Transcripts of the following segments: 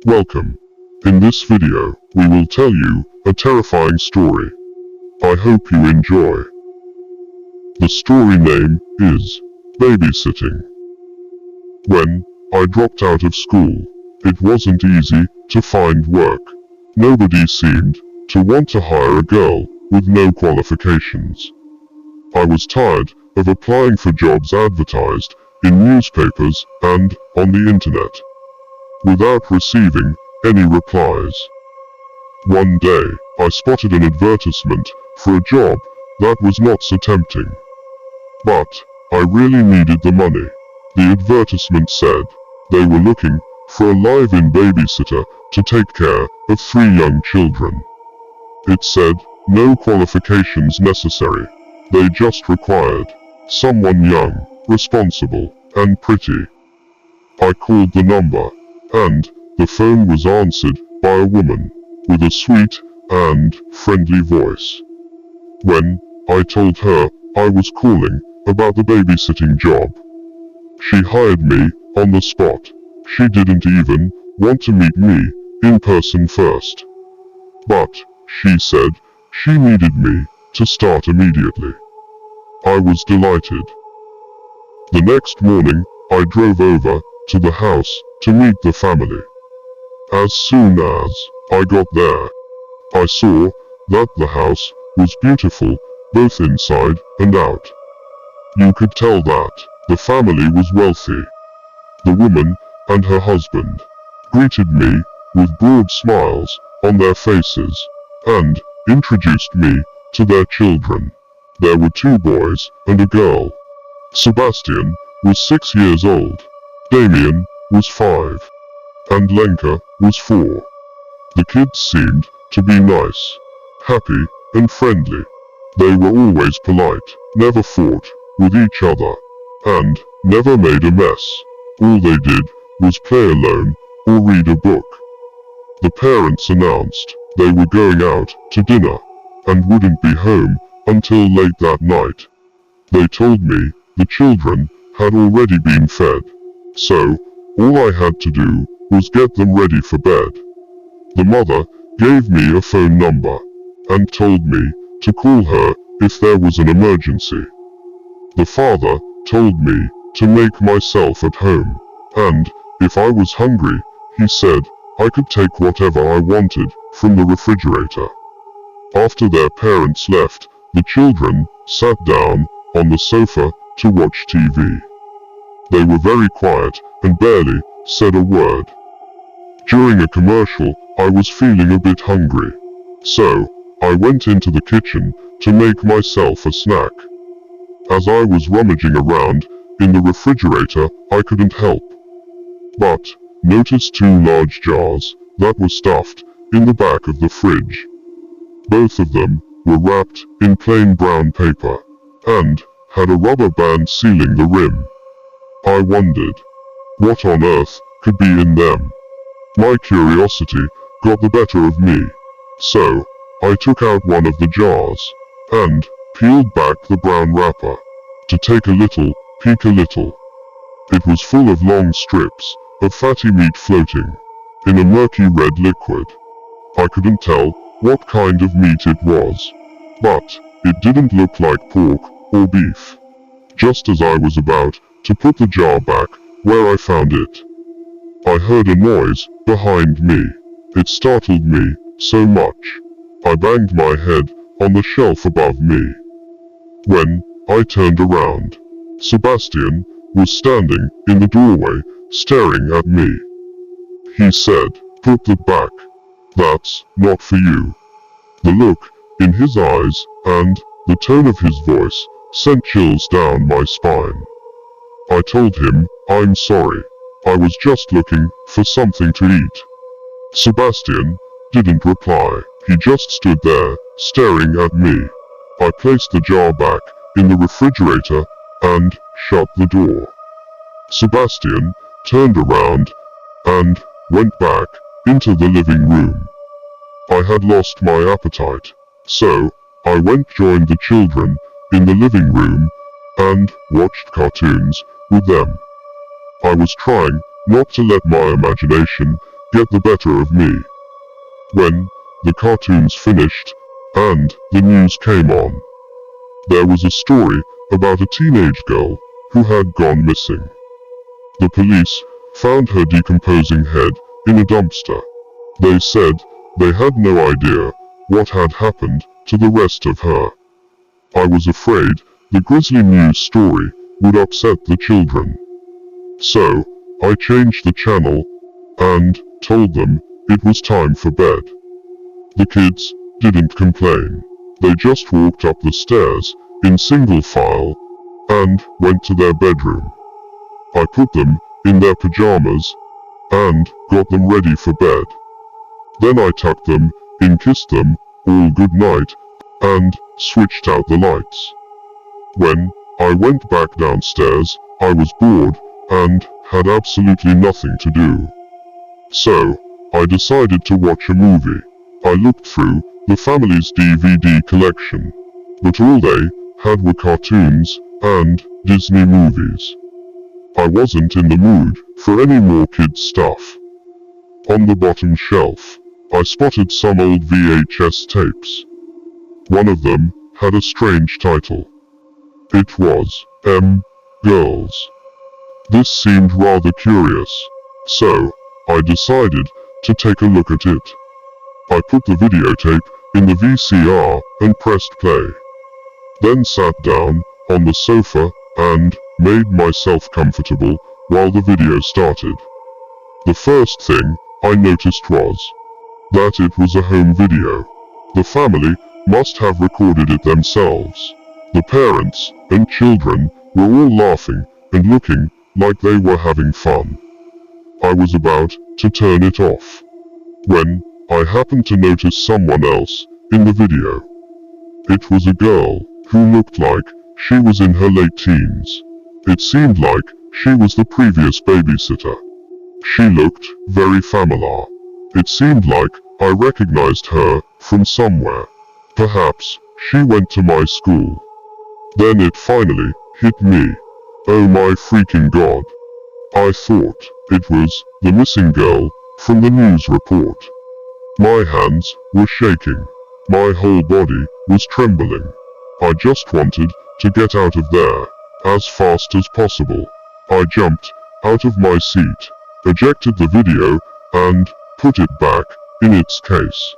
Welcome. In this video, we will tell you a terrifying story. I hope you enjoy. The story name is Babysitting. When I dropped out of school, it wasn't easy to find work. Nobody seemed to want to hire a girl with no qualifications. I was tired of applying for jobs advertised in newspapers and on the internet, without receiving any replies. One day, I spotted an advertisement for a job that was not so tempting. But I really needed the money. The advertisement said they were looking for a live-in babysitter to take care of 3 young children. It said no qualifications necessary. They just required someone young, responsible, and pretty. I called the number, and the phone was answered by a woman with a sweet and friendly voice. When I told her I was calling about the babysitting job, she hired me on the spot. She didn't even want to meet me in person first. But she said she needed me to start immediately. I was delighted. The next morning, I drove over to the house to meet the family. As soon as I got there, I saw that the house was beautiful, both inside and out. You could tell that the family was wealthy. The woman and her husband greeted me with broad smiles on their faces and introduced me to their children. There were 2 boys and a girl. Sebastian was 6 years old. Damien was 5. And Lenka was 4. The kids seemed to be nice, happy, and friendly. They were always polite, never fought with each other, and never made a mess. All they did was play alone or read a book. The parents announced they were going out to dinner and wouldn't be home until late that night. They told me the children had already been fed, so all I had to do was get them ready for bed. The mother gave me a phone number and told me to call her if there was an emergency. The father told me to make myself at home, and if I was hungry, he said I could take whatever I wanted from the refrigerator. After their parents left, the children sat down on the sofa to watch TV. They were very quiet and barely said a word. During a commercial, I was feeling a bit hungry, so I went into the kitchen to make myself a snack. As I was rummaging around in the refrigerator, I couldn't help but notice 2 large jars that were stuffed in the back of the fridge. Both of them were wrapped in plain brown paper and had a rubber band sealing the rim. I wondered what on earth could be in them. My curiosity got the better of me, so I took out one of the jars and peeled back the brown wrapper to take a little peek. It was full of long strips of fatty meat floating in a murky red liquid. I couldn't tell what kind of meat it was, but it didn't look like pork or beef. Just as I was about to put the jar back where I found it, I heard a noise behind me. It startled me so much. I banged my head on the shelf above me. When I turned around, Sebastian was standing in the doorway, staring at me. He said, "Put that back. That's not for you." The look in his eyes and the tone of his voice sent chills down my spine. I told him, "I'm sorry. I was just looking for something to eat." Sebastian didn't reply. He just stood there, staring at me. I placed the jar back in the refrigerator and shut the door. Sebastian turned around and went back into the living room. I had lost my appetite, so I went joined the children in the living room and watched cartoons with them. I was trying not to let my imagination get the better of me. When the cartoons finished, and the news came on, there was a story about a teenage girl who had gone missing. The police found her decomposing head in a dumpster. They said they had no idea what had happened to the rest of her. I was afraid the grisly news story would upset the children. So, I changed the channel and told them it was time for bed. The kids didn't complain. They just walked up the stairs in single file and went to their bedroom. I put them in their pajamas and got them ready for bed. Then I tucked them in, kissed them all good night, and switched out the lights. When I went back downstairs, I was bored and had absolutely nothing to do. So, I decided to watch a movie. I looked through the family's DVD collection, but all they had were cartoons and Disney movies. I wasn't in the mood for any more kids' stuff. On the bottom shelf, I spotted some old VHS tapes. One of them had a strange title. It was Girls. This seemed rather curious, so I decided to take a look at it. I put the videotape in the VCR and pressed play. Then sat down on the sofa and made myself comfortable while the video started. The first thing I noticed was that it was a home video. The family must have recorded it themselves. The parents and children were all laughing and looking like they were having fun. I was about to turn it off when I happened to notice someone else in the video. It was a girl who looked like she was in her late teens. It seemed like she was the previous babysitter. She looked very familiar. It seemed like I recognized her from somewhere. Perhaps she went to my school. Then it finally hit me. Oh my freaking god. I thought it was the missing girl from the news report. My hands were shaking. My whole body was trembling. I just wanted to get out of there as fast as possible. I jumped out of my seat, ejected the video, and put it back in its case.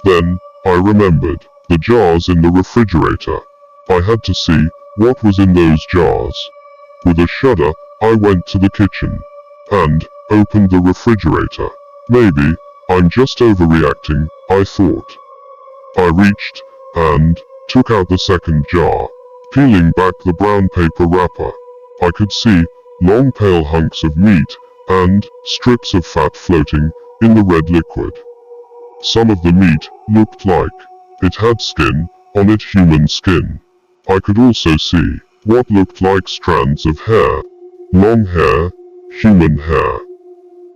Then I remembered the jars in the refrigerator. I had to see what was in those jars. With a shudder, I went to the kitchen and opened the refrigerator. Maybe I'm just overreacting, I thought. I reached and took out the second jar. Peeling back the brown paper wrapper, I could see long pale hunks of meat and strips of fat floating in the red liquid. Some of the meat looked like it had skin on it, human skin. I could also see what looked like strands of hair. Long hair, human hair.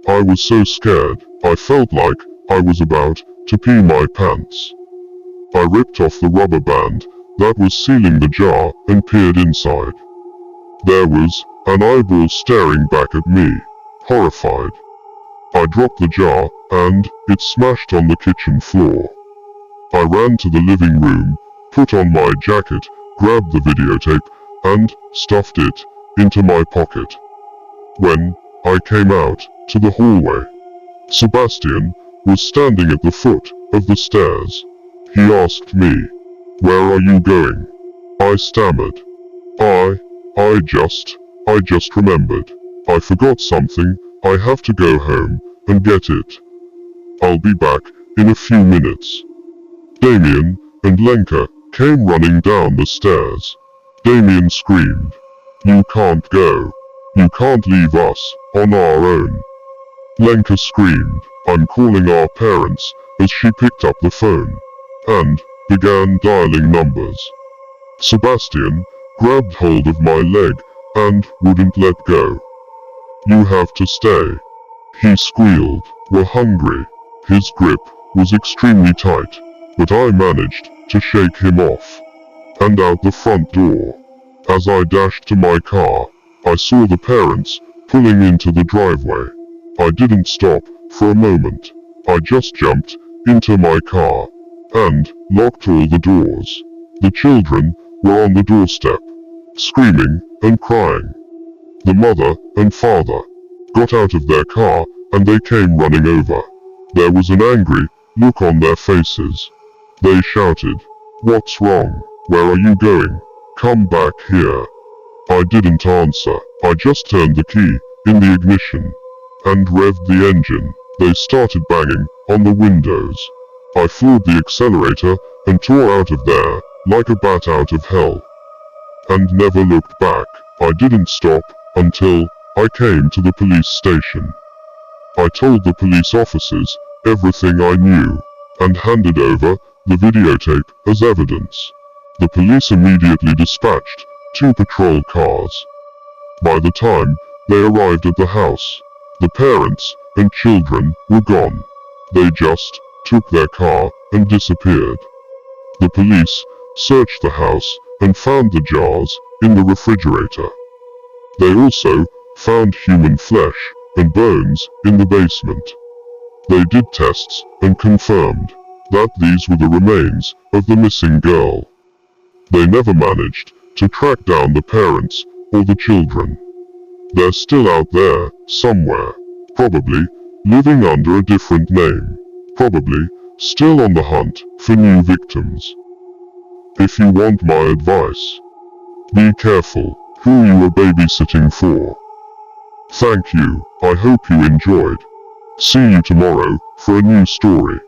I was so scared, I felt like I was about to pee my pants. I ripped off the rubber band that was sealing the jar and peered inside. There was an eyeball staring back at me, horrified. I dropped the jar and it smashed on the kitchen floor. I ran to the living room, put on my jacket, grabbed the videotape, and stuffed it into my pocket. When I came out to the hallway, Sebastian was standing at the foot of the stairs. He asked me, "Where are you going?" I stammered. I just remembered. I forgot something. I have to go home and get it. I'll be back in a few minutes. Damien and Lenka came running down the stairs. Damien screamed, "You can't go. You can't leave us on our own." Lenka screamed, "I'm calling our parents," as she picked up the phone and began dialing numbers. Sebastian grabbed hold of my leg and wouldn't let go. "You have to stay," he squealed. "We're hungry." His grip was extremely tight, but I managed to shake him off and out the front door. As I dashed to my car, I saw the parents pulling into the driveway. I didn't stop for a moment. I just jumped into my car and locked all the doors. The children were on the doorstep, screaming and crying. The mother and father got out of their car and they came running over. There was an angry look on their faces. They shouted, "What's wrong? Where are you going? Come back here." I didn't answer. I just turned the key in the ignition and revved the engine. They started banging on the windows. I floored the accelerator and tore out of there like a bat out of hell. And never looked back. I didn't stop until I came to the police station. I told the police officers everything I knew and handed over the videotape as evidence. The police immediately dispatched 2 patrol cars. By the time they arrived at the house, the parents and children were gone. They just took their car and disappeared. The police searched the house and found the jars in the refrigerator. They also found human flesh and bones in the basement. They did tests and confirmed that these were the remains of the missing girl. They never managed to track down the parents or the children. They're still out there, somewhere. Probably living under a different name. Probably still on the hunt for new victims. If you want my advice, be careful who you are babysitting for. Thank you. I hope you enjoyed. See you tomorrow for a new story.